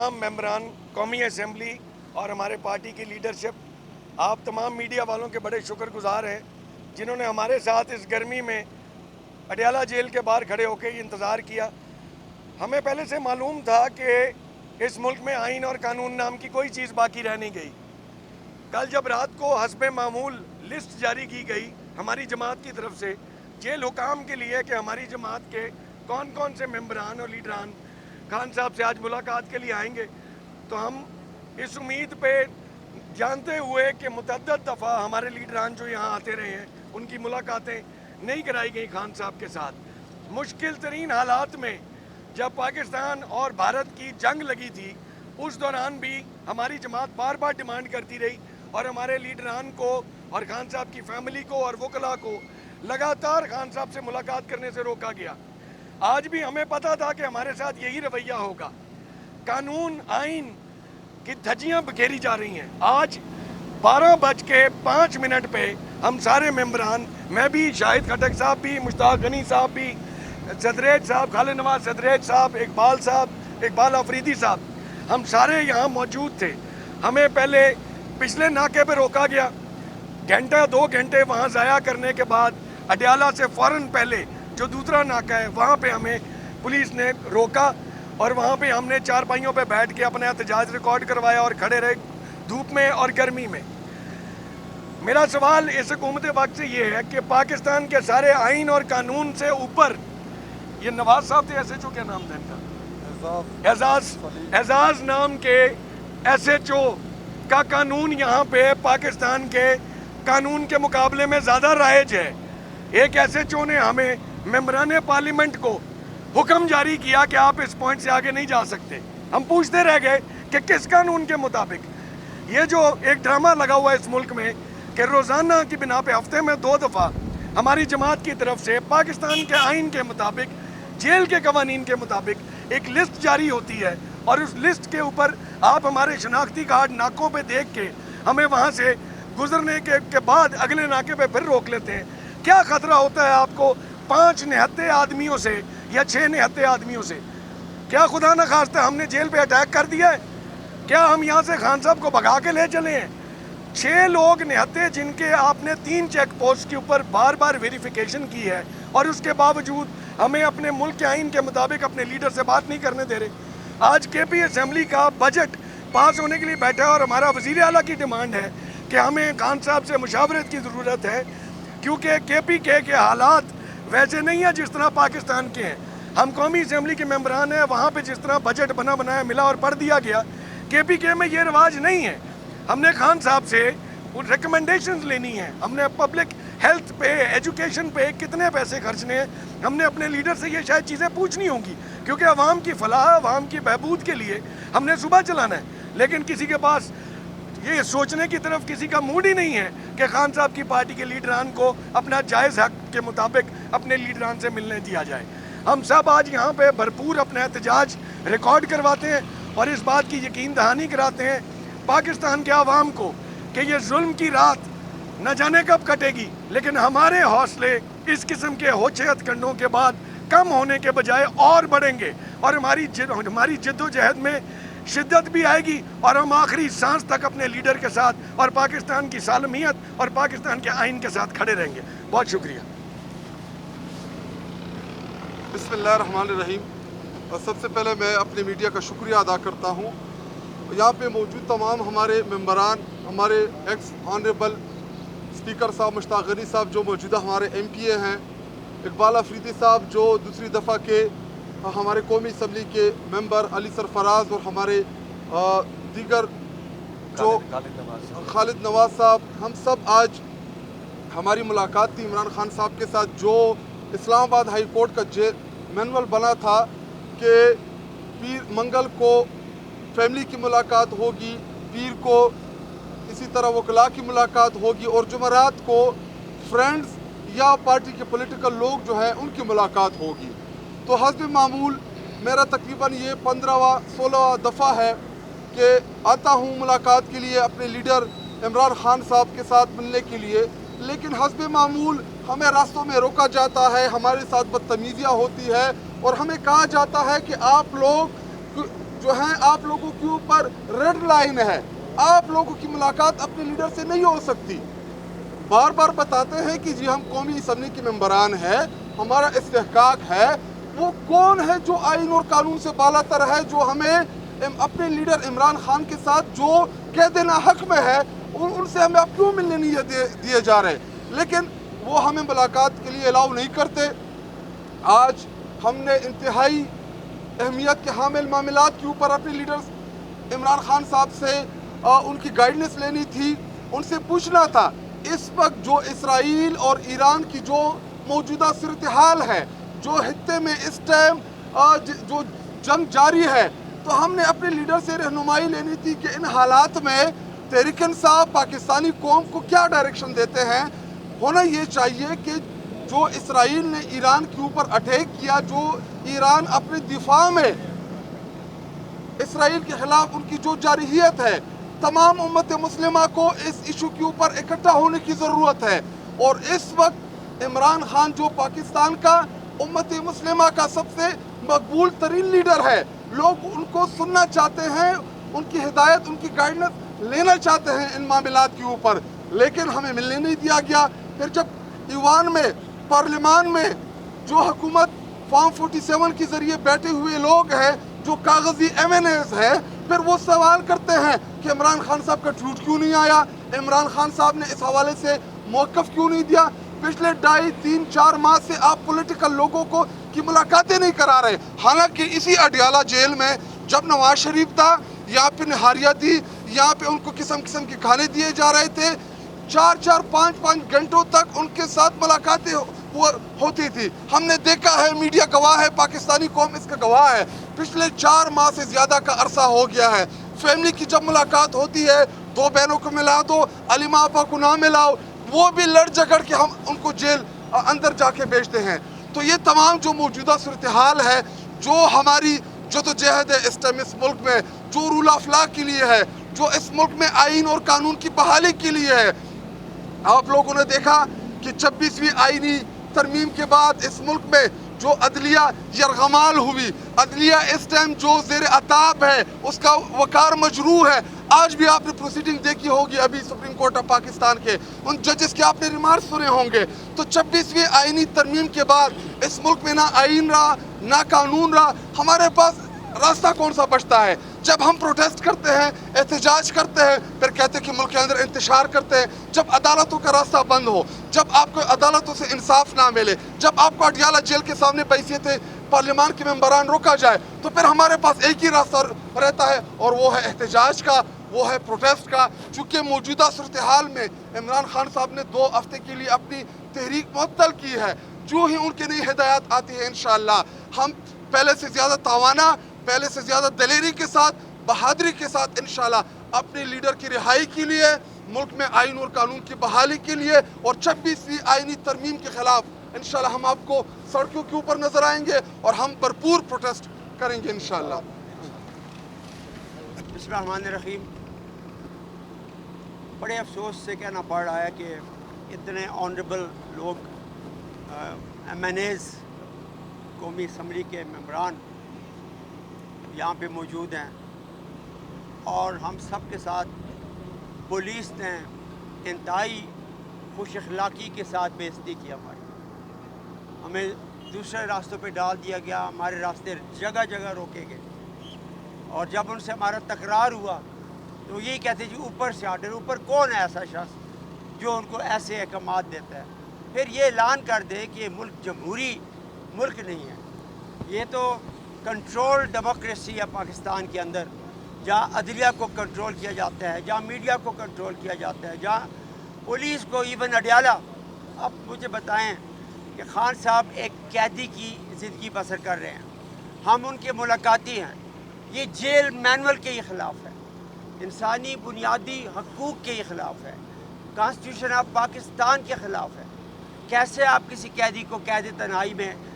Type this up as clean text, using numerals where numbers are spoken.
तमाम मेंबरान कौमी असम्बली और हमारे पार्टी की लीडरशिप, आप तमाम मीडिया वालों के बड़े शुक्रगुजार हैं जिन्होंने हमारे साथ इस गर्मी में अडयाला जेल के बाहर खड़े होकर इंतज़ार किया। हमें पहले से मालूम था कि इस मुल्क में आइन और कानून नाम की कोई चीज़ बाकी रह नहीं गई। कल जब रात को हस्बे मामूल लिस्ट जारी की गई हमारी जमात की तरफ से जेल हुकाम के लिए कि हमारी जमात के कौन कौन से मेंबरान और लीडरान खान साहब से आज मुलाकात के लिए आएंगे, तो हम इस उम्मीद पे जानते हुए कि मुतअद्दिद दफ़ा हमारे लीडरान जो यहाँ आते रहे हैं उनकी मुलाकातें नहीं कराई गई खान साहब के साथ। मुश्किल तरीन हालात में जब पाकिस्तान और भारत की जंग लगी थी उस दौरान भी हमारी जमात बार बार डिमांड करती रही और हमारे लीडरान को और खान साहब की फैमिली को और वकला को लगातार खान साहब से मुलाकात करने से रोका गया। आज भी हमें पता था कि हमारे साथ यही रवैया होगा। कानून आइन की धज्जियां बिखेरी जा रही हैं। आज 12:05 पे हम सारे मेंबरान, मैं भी, शाहिद खटक साहब भी, मुश्ताक गनी साहब भी, सदरेज साहब, खालिद नवाज सदरेज साहब, इकबाल साहब, इकबाल अफरीदी साहब, हम सारे यहाँ मौजूद थे। हमें पहले पिछले नाके पे रोका गया, घंटा 2 घंटे वहाँ ज़ाया करने के बाद अडयाला से फ़ौरन पहले जो दूसरा नाका है वहाँ पे हमें पुलिस ने रोका और वहाँ पे हमने चारपाइयों पे बैठ के अपना एहतजाज रिकॉर्ड करवाया और खड़े रहे धूप में और गर्मी में। मेरा सवाल इस हुकूमत वक्त से ये है कि पाकिस्तान के सारे आइन और कानून से ऊपर, ये नवाज साहब थे, SHO क्या नाम था इनका, एजाज नाम के SHO का कानून यहाँ पे पाकिस्तान के कानून के मुकाबले में ज़्यादा राइज है। एक SHO ने हमें मेंबरान पार्लियामेंट को हुक्म जारी किया कि आप इस पॉइंट से आगे नहीं जा सकते। हम पूछते रह गए कि किस कानून के मुताबिक। ये जो एक ड्रामा लगा हुआ है इस मुल्क में कि रोज़ाना की बिना पे हफ्ते में 2 दफ़ा हमारी जमात की तरफ से पाकिस्तान के आइन के मुताबिक, जेल के कवानीन के मुताबिक एक लिस्ट जारी होती है और उस लिस्ट के ऊपर आप हमारे शनाख्ती कार्ड नाकों पे देख के हमें वहाँ से गुजरने के बाद अगले नाके पे फिर रोक लेते हैं। क्या खतरा होता है आपको 5 निहत्ते आदमियों से या 6 निहत्ते आदमियों से? क्या खुदा न खास्ता हमने जेल पे अटैक कर दिया है? क्या हम यहाँ से खान साहब को भगा के ले चले हैं? 6 लोग निहत्ते जिनके आपने 3 चेक पोस्ट के ऊपर बार बार वेरिफिकेशन की है और उसके बावजूद हमें अपने मुल्क के आइन के मुताबिक अपने लीडर से बात नहीं करने दे रहे। आज KP असम्बली का बजट पास होने के लिए बैठा है और हमारा वज़ीर आला की डिमांड है कि हमें खान साहब से मुशावरत की ज़रूरत है, क्योंकि KPK के हालात वैसे नहीं है जिस तरह पाकिस्तान के हैं। हम कौमी असम्बली के मेंबरान हैं, वहाँ पे जिस तरह बजट बना बनाया मिला और पढ़ दिया गया, KPK में ये रिवाज नहीं है। हमने खान साहब से रिकमेंडेशंस लेनी है, हमने पब्लिक हेल्थ पे, एजुकेशन पे कितने पैसे खर्चने हैं, हमने अपने लीडर से ये शायद चीज़ें पूछनी होंगी, क्योंकि अवाम की फलाह, अवाम की बहबूद के लिए हमने सुबह चलाना है। लेकिन किसी के पास ये सोचने की तरफ किसी का मूड ही नहीं है कि खान साहब की पार्टी के लीडरान को अपना जायज़ हक के मुताबिक अपने लीडरान से मिलने दिया जाए। हम सब आज यहाँ पे भरपूर अपना एहतजाज रिकॉर्ड करवाते हैं और इस बात की यकीन दहानी कराते हैं पाकिस्तान के आवाम को कि ये जुल्म की रात न जाने कब कटेगी, लेकिन हमारे हौसले इस किस्म के होछे हथकंडों के बाद कम होने के बजाय और बढ़ेंगे और हमारी जद्दोजहद में शिद्दत भी आएगी और हम आखिरी सांस तक अपने लीडर के साथ और पाकिस्तान की सालमियत और पाकिस्तान के आइन के साथ खड़े रहेंगे। बहुत शुक्रिया। बिस्मिल्लाहिर्रहमानिर्रहीम। सबसे पहले मैं अपने मीडिया का शुक्रिया अदा करता हूँ। यहाँ पे मौजूद तमाम हमारे मेंबरान, हमारे एक्स ऑनरेबल स्पीकर साहब मुश्ताक गनी साहब जो मौजूदा हमारे MPA हैं, इकबाल अफरीदी साहब जो दूसरी दफ़ा के हमारे कौमी असम्बली के मेंबर, अली सरफराज और हमारे दीगर जो खालिद नवाज साहब, हम सब आज हमारी मुलाकात थी इमरान खान साहब के साथ। जो इस्लामाबाद हाई कोर्ट का मैनुअल बना था कि पीर मंगल को फैमिली की मुलाकात होगी, पीर को इसी तरह वकला की मुलाकात होगी और जुमेरात को फ्रेंड्स या पार्टी के पॉलिटिकल लोग जो हैं उनकी मुलाकात होगी। तो हस्ब मामूल मेरा तकरीबन ये 15वां-16वां दफ़ा है कि आता हूँ मुलाकात के लिए अपने लीडर इमरान खान साहब के साथ मिलने के लिए, लेकिन हस्ब मामूल हमें रास्तों में रोका जाता है, हमारे साथ बदतमीज़ियाँ होती है और हमें कहा जाता है कि आप लोग जो हैं आप लोगों के ऊपर रेड लाइन है, आप लोगों की मुलाकात अपने लीडर से नहीं हो सकती। बार बार बताते हैं कि जी हम कौमी असम्बली के मेंबरान हैं, हमारा इस्तेहकाक है। वो कौन है जो आइन और कानून से बालातर है, जो हमें अपने लीडर इमरान खान के साथ जो कह देना हक में है, उनसे हमें आप क्यों मिलने नहीं दिए जा रहे? लेकिन वो हमें मुलाकात के लिए अलाउ नहीं करते। आज हमने इंतहाई अहमियत के हामिल मामलात के ऊपर अपने लीडर्स इमरान खान साहब से उनकी गाइडेंस लेनी थी, उनसे पूछना था इस वक्त जो इसराइल और ईरान की जो मौजूदा सूरत हाल है, जो हित्ते में इस टाइम जो जंग जारी है, तो हमने अपने लीडर से रहनुमाई लेनी थी कि इन हालात में तहरीक इंसाफ पाकिस्तानी कौम को क्या डायरेक्शन देते हैं। होना ये चाहिए कि जो इसराइल ने ईरान के ऊपर अटैक किया, जो ईरान अपने दिफा में इसराइल के खिलाफ उनकी जो जारहियत है, तमाम उम्मत मुस्लिमा को इस इशू के ऊपर इकट्ठा होने की ज़रूरत है। और इस वक्त इमरान खान जो पाकिस्तान का उम्मत मुस्लिमा का सबसे मकबूल तरीन लीडर है, लोग उनको सुनना चाहते हैं, उनकी हिदायत, उनकी गाइडेंस लेना चाहते हैं इन मामलात के ऊपर, लेकिन हमें मिलने नहीं दिया गया। फिर जब ईवान में, पार्लिमान में जो हुकूमत फॉर्म 47 के ज़रिए बैठे हुए लोग हैं, जो कागजी MNAs हैं, फिर वो सवाल करते हैं कि इमरान खान साहब का ट्वीट क्यों नहीं आया, इमरान खान साहब ने इस हवाले से मौक़िफ़ क्यों नहीं दिया। पिछले 2.5-3-4 माह से आप पॉलिटिकल लोगों को की मुलाकातें नहीं करा रहे। हालांकि इसी अडियाला जेल में जब नवाज शरीफ था, यहाँ पे निहारियाँ थी, यहाँ पे उनको किस्म किस्म के खाने दिए जा रहे थे, 4-4, 5-5 घंटों तक उनके साथ मुलाकातें होती थी। हमने देखा है, मीडिया गवाह है, पाकिस्तानी कौम इसका गवाह है। पिछले 4 माह से ज़्यादा का अरसा हो गया है। फैमिली की जब मुलाकात होती है, 2 बहनों को मिला दो, अलीमा आपा को ना मिलाओ, वो भी लड़ झगड़ के हम उनको जेल अंदर जाके भेजते हैं। तो ये तमाम जो मौजूदा सूरत हाल है, जो हमारी जदोजहद है इस टाइम इस मुल्क में, जो रूल ऑफ लॉ के लिए है, जो इस मुल्क में आइन और कानून की बहाली के लिए है। आप लोगों ने देखा कि 26वीं आइनी तरमीम के बाद इस मुल्क में जो अदलिया यरगमाल हुई, अदलिया इस टाइम जो ज़ेर अताब है, उसका वकार मजरूह है। आज भी आपने प्रोसीडिंग देखी होगी अभी सुप्रीम कोर्ट ऑफ पाकिस्तान के, उन जजेस के आपने रिमार्क्स सुने होंगे। तो 26वीं आइनी तरमीम के बाद इस मुल्क में ना आइन रहा, ना कानून रहा, हमारे पास रास्ता कौन सा बचता है? जब हम प्रोटेस्ट करते हैं, एहतजाज करते हैं, फिर कहते हैं कि मुल्क के अंदर इंतशार करते हैं। जब अदालतों का रास्ता बंद हो, जब आपको अदालतों से इंसाफ ना मिले, जब आपको अडियाला जेल के सामने बैसियत पार्लियामान के मेंबरान रोका जाए, तो फिर हमारे पास एक ही रास्ता रहता है, और वो है एहतजाज का, वो है प्रोटेस्ट का। चूँकि मौजूदा सूरत हाल में इमरान खान साहब ने 2 हफ्ते के लिए अपनी तहरीक मुअत्तल की है। जो ही उनकी नई हिदायत आती है, इंशाअल्लाह हम पहले से ज़्यादा तवाना, पहले से ज़्यादा दलेरी के साथ, बहादुरी के साथ इंशाअल्लाह अपने लीडर की रिहाई के लिए, मुल्क में आइन और कानून की बहाली के लिए और 26वीं आइनी तरमीम के ख़िलाफ़ इंशाअल्लाह हम आपको सड़कों के ऊपर नज़र आएंगे और हम भरपूर प्रोटेस्ट करेंगे इंशाअल्लाह। बिस्मिल्लाहिर्रहमानिर्रहीम। बड़े अफसोस से कहना पड़ रहा है कि इतने ऑनरेबल लोग MNAs कौमी असम्बली के मेंबरान यहाँ पे मौजूद हैं, और हम सब के साथ पुलिस ने इंतहाई खुश अखलाक़ी के साथ बेइज्जती की हमारी। हमें दूसरे रास्तों पे डाल दिया गया, हमारे रास्ते जगह जगह रोके गए, और जब उनसे हमारा तकरार हुआ तो यही कहते जी ऊपर से आर्डर। ऊपर कौन है ऐसा शख्स जो उनको ऐसे अहकामात देता है? फिर ये ऐलान कर दे कि ये मुल्क जमहूरी मुल्क नहीं है, ये तो कंट्रोल डेमोक्रेसी है पाकिस्तान के अंदर, जहाँ अदलिया को कंट्रोल किया जाता है, जहाँ मीडिया को कंट्रोल किया जाता है, जहाँ पुलिस को, इवन अडियाला। अब मुझे बताएं कि खान साहब एक कैदी की ज़िंदगी बसर कर रहे हैं, हम उनके मुलाकाती हैं। ये जेल मैनुअल के ही ख़िलाफ़ है, इंसानी बुनियादी हकूक़ के ही ख़िलाफ़ है, कॉन्स्टिट्यूशन ऑफ पाकिस्तान के ख़िलाफ़ है। कैसे आप किसी कैदी को कैद तन्हाई में